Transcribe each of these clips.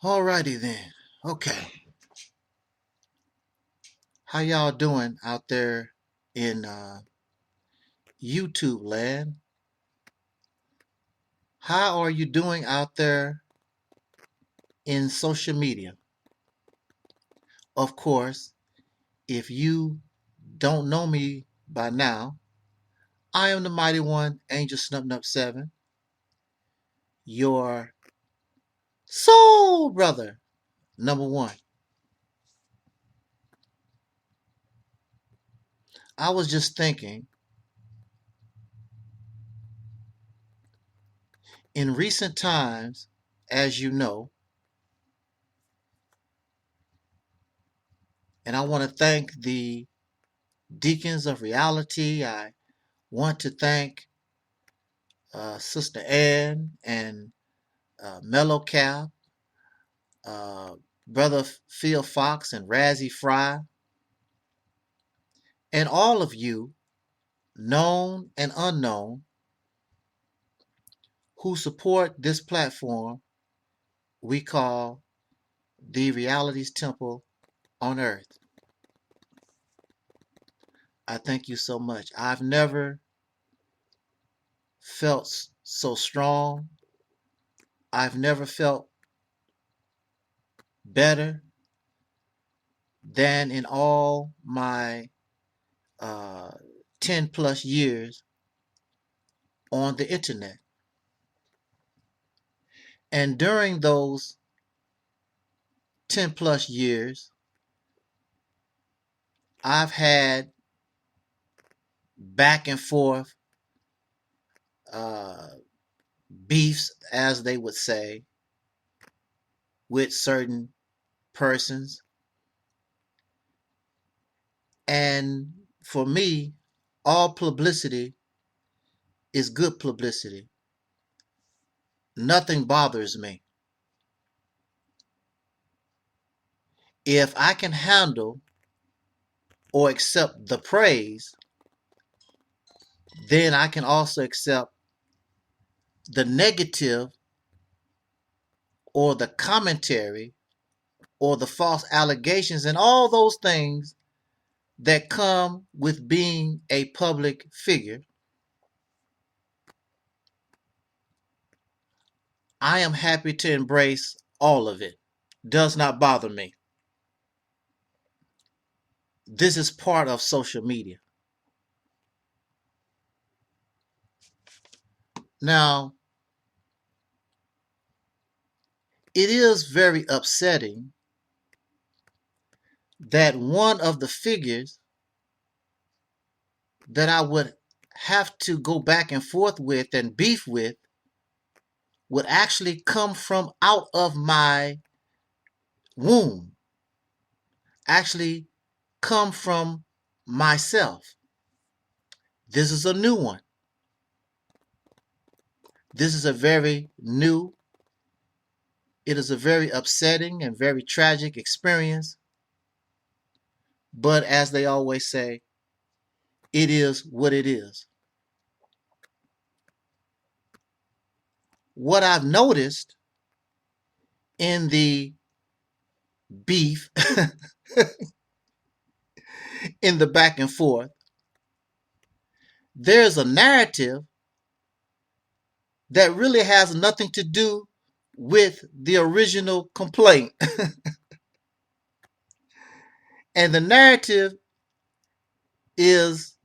Alrighty then. Okay. How y'all doing out there in YouTube land? How are you doing out there in social media? Of course, if you don't know me by now, I am the mighty one, Angel Snupnup 7, your soul brother, number one. I was just thinking, in recent times, as you know, and I want to thank the deacons of reality. I want to thank Sister Ann and Mellow Cap, Brother Phil Fox and Razzie Fry, and all of you, known and unknown, who support this platform we call the RealitysTemple on Earth. I thank you so much. I've never felt so strong. I've never felt better than in all my 10 plus years on the internet. And during those 10 plus years, I've had back and forth beefs, as they would say, with certain persons. And for me, all publicity is good publicity. Nothing bothers me. If I can handle or accept the praise, then I can also accept the negative or the commentary or the false allegations and all those things that come with being a public figure. I am happy to embrace all of it. Does not bother me. This is part of social media. Now, it is very upsetting that one of the figures that I would have to go back and forth with and beef with would actually come from out of my womb, actually come from myself. This is a new one. This is a very new, it is a very upsetting and very tragic experience. But as they always say, it is what it is. What I've noticed in the beef, in the back and forth, there's a narrative that really has nothing to do with the original complaint. And the narrative is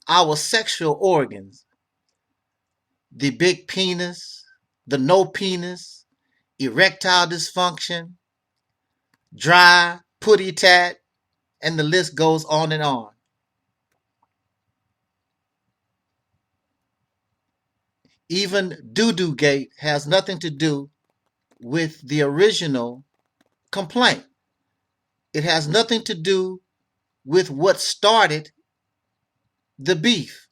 our sexual organs, the big penis, the no penis, erectile dysfunction, dry, putty tat, and the list goes on and on. Even doo-doo gate has nothing to do with the original complaint. It has nothing to do with what started the beef.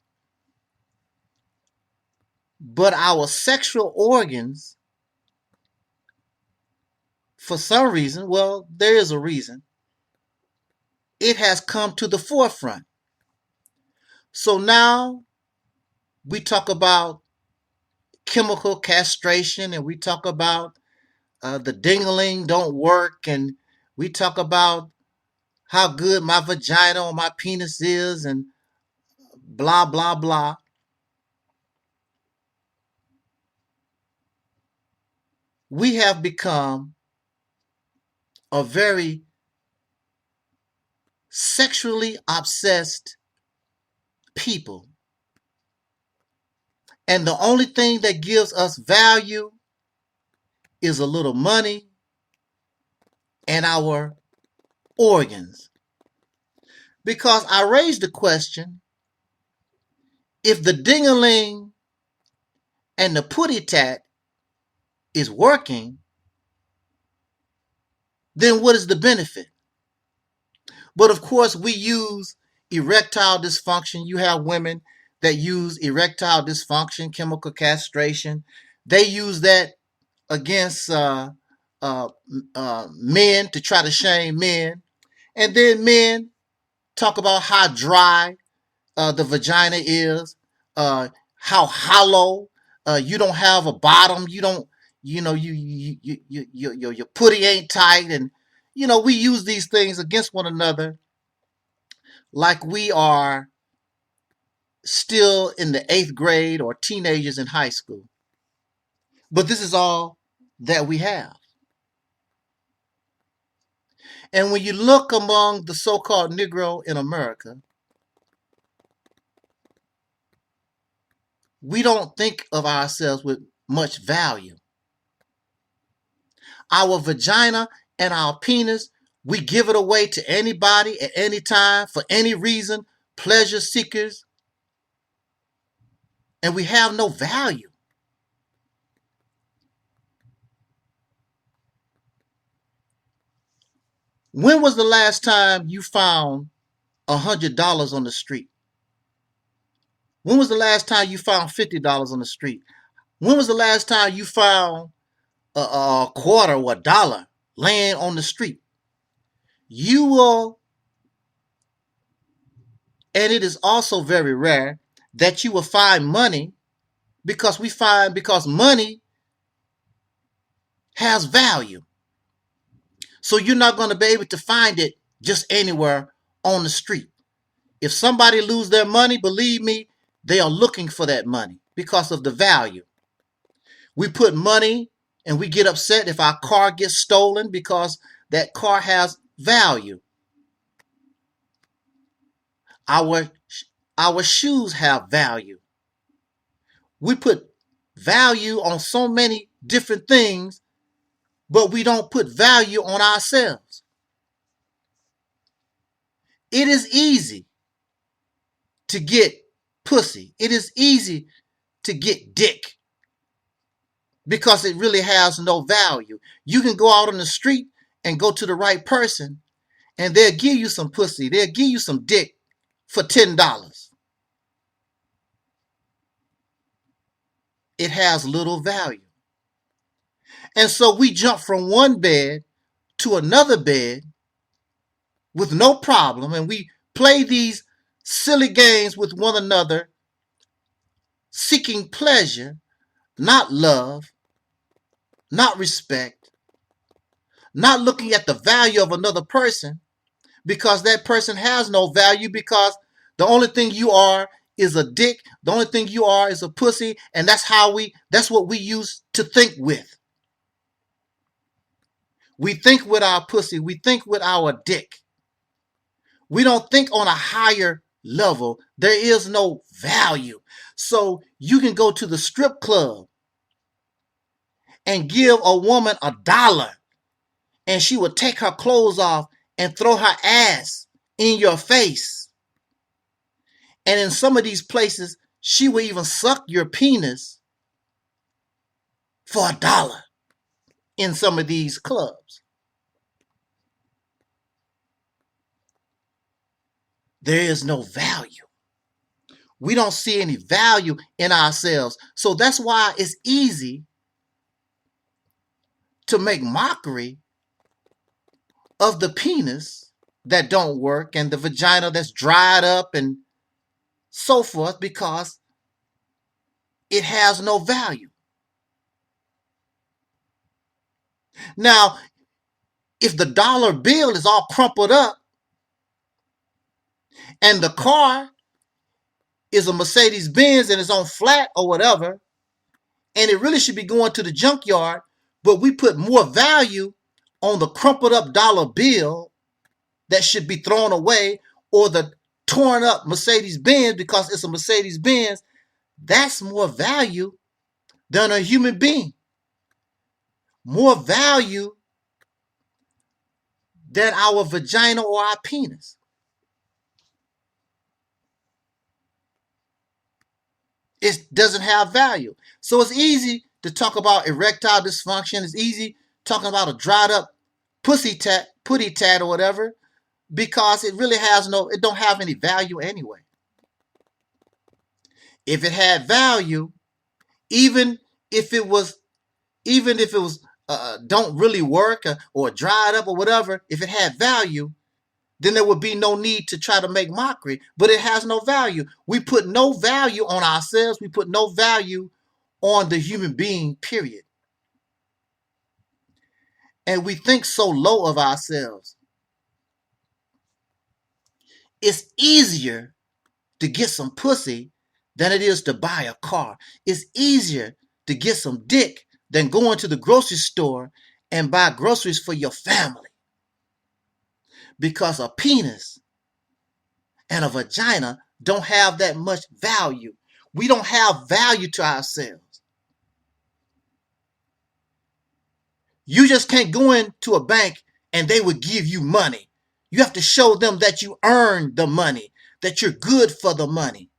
But our sexual organs, for some reason, well, there is a reason, it has come to the forefront. So now we talk about chemical castration and we talk about the dingling don't work, and we talk about how good my vagina or my penis is, and blah, blah, blah. We have become a very sexually obsessed people. And the only thing that gives us value is a little money and our organs. Because I raised the question, if the ding-a-ling and the putty-tat is working, then what is the benefit? But of course, we use erectile dysfunction. You have women that use erectile dysfunction, chemical castration. They use that against men to try to shame men. And then men talk about how dry the vagina is, how hollow. You don't have a bottom. You don't, your putty ain't tight. And, we use these things against one another like we are still in the 8th grade or teenagers in high school. But this is all that we have. And when you look among the so-called Negro in America, we don't think of ourselves with much value. Our vagina and our penis, we give it away to anybody at any time for any reason, pleasure seekers, and we have no value. When was the last time you found $100 on the street? When was the last time you found $50 on the street? When was the last time you found a quarter or $1 laying on the street? You will, and it is also very rare that you will find money, because money has value. So you're not going to be able to find it just anywhere on the street. If somebody lose their money, believe me, they are looking for that money because of the value. We put money and we get upset if our car gets stolen because that car has value. Our shoes have value. We put value on so many different things, but we don't put value on ourselves. It is easy to get pussy. It is easy to get dick because it really has no value. You can go out on the street and go to the right person and they'll give you some pussy. They'll give you some dick for $10. It has little value. And so we jump from one bed to another bed with no problem, and we play these silly games with one another, seeking pleasure, not love, not respect, not looking at the value of another person, because that person has no value, because the only thing you are is a dick. The only thing you are is a pussy, and that's what we use to think with. We think with our pussy. We think with our dick. We don't think on a higher level. There is no value. So you can go to the strip club and give a woman $1 and she will take her clothes off and throw her ass in your face. And in some of these places, she will even suck your penis for $1 in some of these clubs. There is no value. We don't see any value in ourselves. So that's why it's easy to make mockery of the penis that don't work and the vagina that's dried up and so forth, because it has no value. Now, if the dollar bill is all crumpled up and the car is a Mercedes Benz and it's on flat or whatever, and it really should be going to the junkyard, but we put more value on the crumpled up dollar bill that should be thrown away, or the torn up Mercedes Benz because it's a Mercedes Benz, that's more value than a human being. More value than our vagina or our penis. It doesn't have value. So it's easy to talk about erectile dysfunction. It's easy talking about a dried up putty tat or whatever, because it really it don't have any value anyway. If it had value, even if it was don't really work or dried up or whatever, if it had value, then there would be no need to try to make mockery. But it has no value. We put no value on ourselves. We put no value on the human being, period. And we think so low of ourselves. It's easier to get some pussy than it is to buy a car. It's easier to get some dick than going to the grocery store and buy groceries for your family. Because a penis and a vagina don't have that much value. We don't have value to ourselves. You just can't go into a bank and they would give you money. You have to show them that you earned the money, that you're good for the money.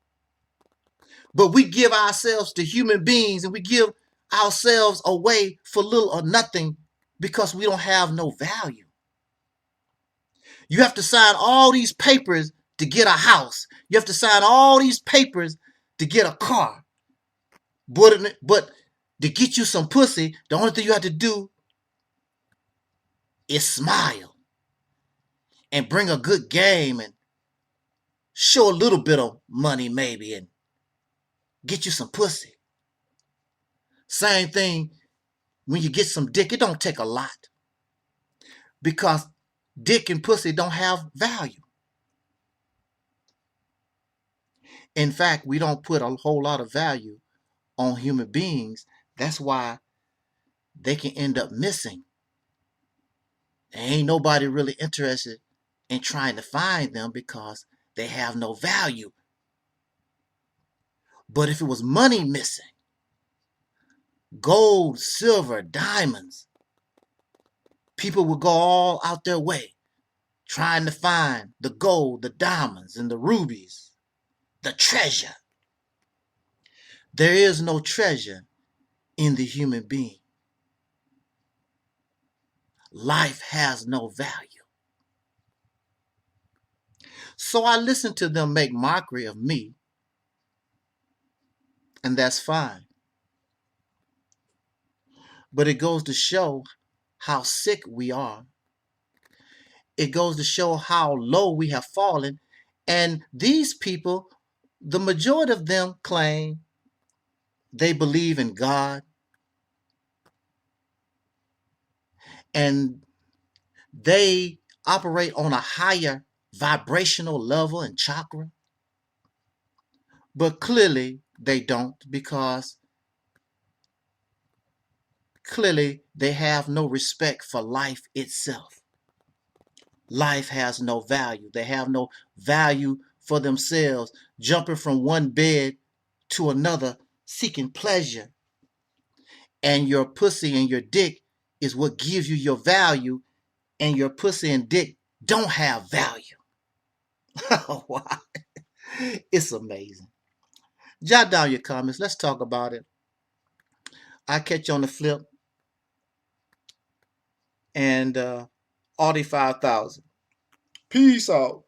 But we give ourselves to human beings and we give ourselves away for little or nothing because we don't have no value. You have to sign all these papers to get a house. You have to sign all these papers to get a car. But to get you some pussy, the only thing you have to do is smile and bring a good game and show a little bit of money maybe and get you some pussy. Same thing when you get some dick. It don't take a lot because dick and pussy don't have value. In fact, we don't put a whole lot of value on human beings. That's why they can end up missing. There ain't nobody really interested in trying to find them because they have no value. But if it was money missing, gold, silver, diamonds, people would go all out their way trying to find the gold, the diamonds, and the rubies, the treasure. There is no treasure in the human being. Life has no value. So I listen to them make mockery of me, and that's fine. But it goes to show how sick we are. It goes to show how low we have fallen. And these people, the majority of them claim they believe in God. And they operate on a higher vibrational level and chakra. But clearly they don't, because clearly they have no respect for life itself. Life has no value. They have no value for themselves, jumping from one bed to another, seeking pleasure. And your pussy and your dick is what gives you your value, and your pussy and dick don't have value. Wow. It's amazing. Jot down your comments. Let's talk about it. I'll catch you on the flip. And Audi 5000. Peace out.